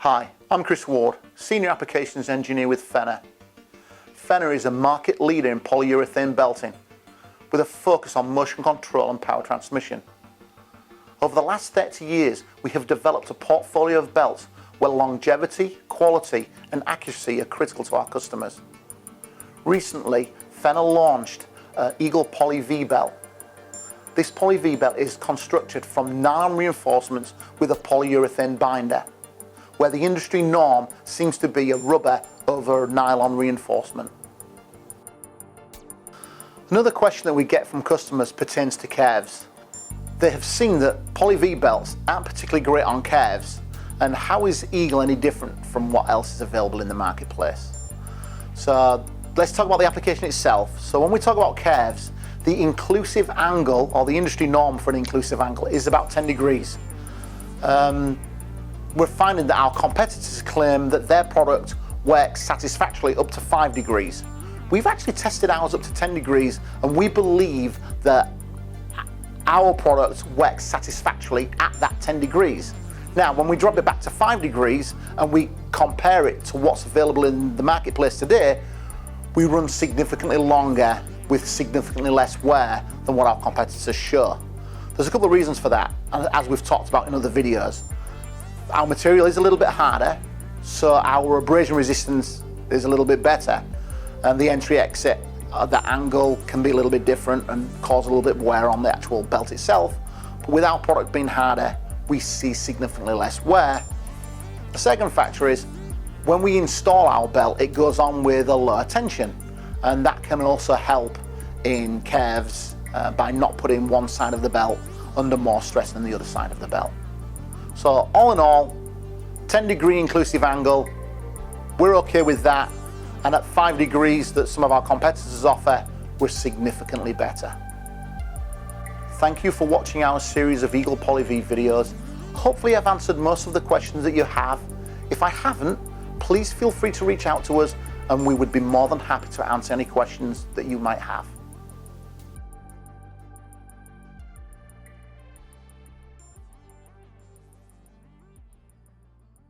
Hi, I'm Chris Ward, Senior Applications Engineer with Fenner. Fenner is a market leader in polyurethane belting with a focus on motion control and power transmission. Over the last 30 years, we have developed a portfolio of belts where longevity, quality and accuracy are critical to our customers. Recently, Fenner launched Eagle Poly V belt. This Poly V belt is constructed from nylon reinforcements with a polyurethane binder, where the industry norm seems to be a rubber over nylon reinforcement. Another question that we get from customers pertains to calves. They have seen that Poly V belts aren't particularly great on calves, and how is Eagle any different from what else is available in the marketplace? So let's talk about the application itself. So when we talk about calves, the inclusive angle, or the industry norm for an inclusive angle, is about 10 degrees. We're finding that our competitors claim that their product works satisfactorily up to 5 degrees. We've actually tested ours up to 10 degrees, and we believe that our product works satisfactorily at that 10 degrees. Now, when we drop it back to 5 degrees and we compare it to what's available in the marketplace today, we run significantly longer with significantly less wear than what our competitors show. There's a couple of reasons for that, and as we've talked about in other videos. Our material is a little bit harder, so our abrasion resistance is a little bit better, and the entry-exit, the angle can be a little bit different and cause a little bit of wear on the actual belt itself. But with our product being harder, we see significantly less wear. The second factor is when we install our belt, it goes on with a lower tension, and that can also help in calves by not putting one side of the belt under more stress than the other side of the belt. So all in all, 10 degree inclusive angle, we're okay with that, and at 5 degrees that some of our competitors offer, we're significantly better. Thank you for watching our series of Eagle Poly V videos. Hopefully I've answered most of the questions that you have. If I haven't, please feel free to reach out to us, and we would be more than happy to answer any questions that you might have.